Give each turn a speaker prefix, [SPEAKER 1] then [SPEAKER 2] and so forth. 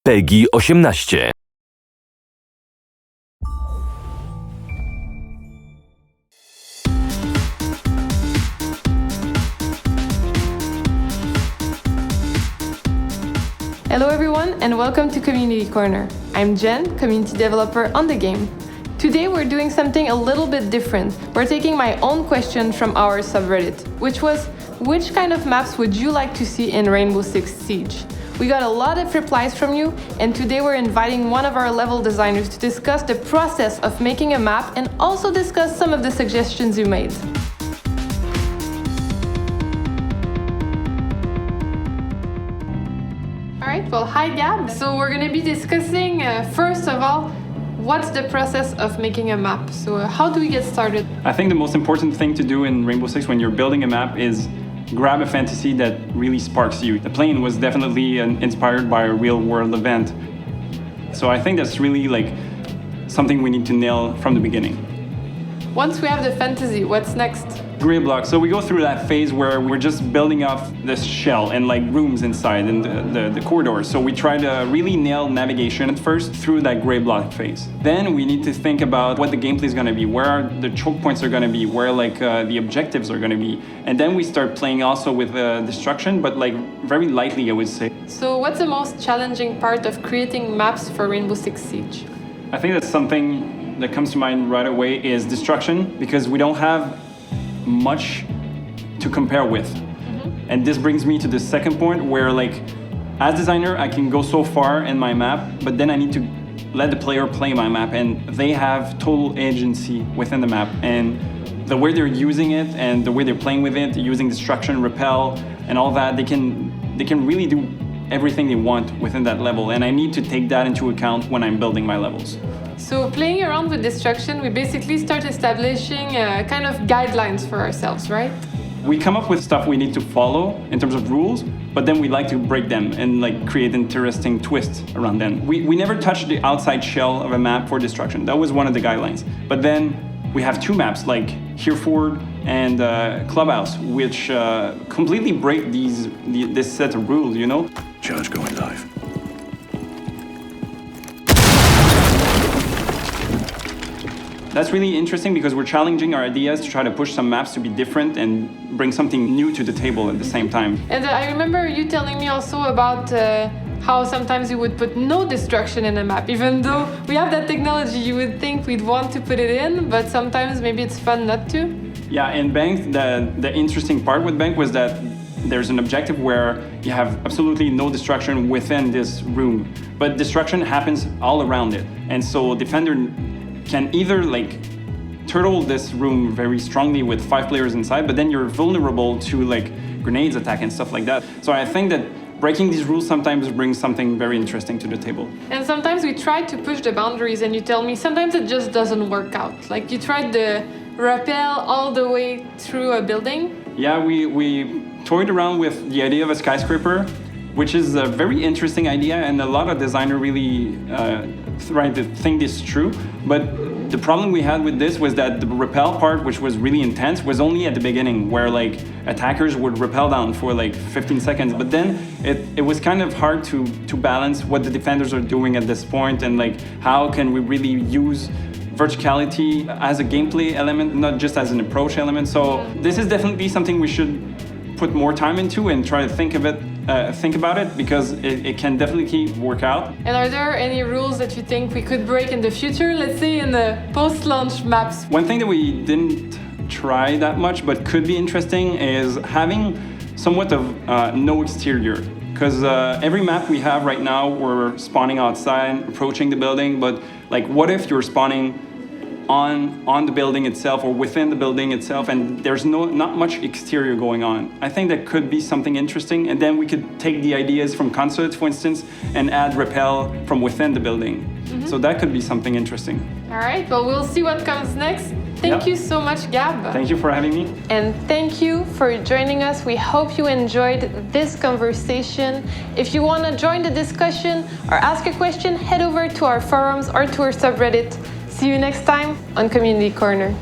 [SPEAKER 1] PEGI 18.
[SPEAKER 2] Hello everyone and welcome to Community Corner. I'm Jen, community developer on the game. Today we're doing something a little bit different. We're taking my own question from our subreddit, which was, which kind of maps would you like to see in Rainbow Six Siege? We got a lot of replies from you, and today we're inviting one of our level designers to discuss the process of making a map and also discuss some of the suggestions you made. Alright, well, hi Gab. So we're going to be discussing, first of all, what's the process of making a map? So how do we get started?
[SPEAKER 3] I think the most important thing to do in Rainbow Six when you're building a map is grab a fantasy that really sparks you. The plane was definitely inspired by a real-world event. So I think that's really something we need to nail from the beginning.
[SPEAKER 2] Once we have the fantasy, what's next?
[SPEAKER 3] Grid block. So we go through that phase where we're just building up this shell and rooms inside and the corridors. So we try to really nail navigation at first through that grid block phase. Then we need to think about what the gameplay is going to be, where the choke points are going to be, where the objectives are going to be. And then we start playing also with destruction, but very lightly, I would say.
[SPEAKER 2] So what's the most challenging part of creating maps for Rainbow Six Siege?
[SPEAKER 3] I think that's something that comes to mind right away is destruction, because we don't have much to compare with. And this brings me to the second point where as designer I can go so far in my map, but then I need to let the player play my map and they have total agency within the map, and the way they're using it and the way they're playing with it, using destruction, repel and all that, they can really do everything they want within that level, and I need to take that into account when I'm building my levels.
[SPEAKER 2] So playing around with destruction, we basically start establishing kind of guidelines for ourselves, right?
[SPEAKER 3] We come up with stuff we need to follow in terms of rules, but then we like to break them and create interesting twists around them. We never touch the outside shell of a map for destruction. That was one of the guidelines. But then we have two maps like Hereford and Clubhouse, which completely break this set of rules, you know?
[SPEAKER 4] Charge going live.
[SPEAKER 3] That's really interesting because we're challenging our ideas to try to push some maps to be different and bring something new to the table at the same time.
[SPEAKER 2] And I remember you telling me also about how sometimes you would put no destruction in a map. Even though we have that technology, you would think we'd want to put it in, but sometimes maybe it's fun not to.
[SPEAKER 3] Yeah, in Bank, the interesting part with Bank was that there's an objective where you have absolutely no destruction within this room, but destruction happens all around it. And so defender can either turtle this room very strongly with 5 players inside, but then you're vulnerable to grenades attack and stuff like that. So I think that breaking these rules sometimes brings something very interesting to the table.
[SPEAKER 2] And sometimes we try to push the boundaries and you tell me sometimes it just doesn't work out. You tried the rappel all the way through a building.
[SPEAKER 3] Yeah, we toyed around with the idea of a skyscraper, which is a very interesting idea, and a lot of designers really tried to think this through. But the problem we had with this was that the rappel part, which was really intense, was only at the beginning, where attackers would rappel down for 15 seconds. But then it was kind of hard to balance what the defenders are doing at this point, and how can we really use verticality as a gameplay element, not just as an approach element. So this is definitely something we should put more time into and try to think about it, because it can definitely work out.
[SPEAKER 2] And are there any rules that you think we could break in the future, let's say in the post-launch maps?
[SPEAKER 3] One thing that we didn't try that much but could be interesting is having somewhat of no exterior. Because every map we have right now, we're spawning outside, approaching the building, but what if you're spawning on the building itself or within the building itself, and there's not much exterior going on? I think that could be something interesting, and then we could take the ideas from consulate, for instance, and add rappel from within the building. So that could be something interesting.
[SPEAKER 2] All right, well, we'll see what comes next. Thank you so much, Gab.
[SPEAKER 3] Thank you for having me.
[SPEAKER 2] And thank you for joining us. We hope you enjoyed this conversation. If you want to join the discussion or ask a question, head over to our forums or to our subreddit. See you next time on Community Corner.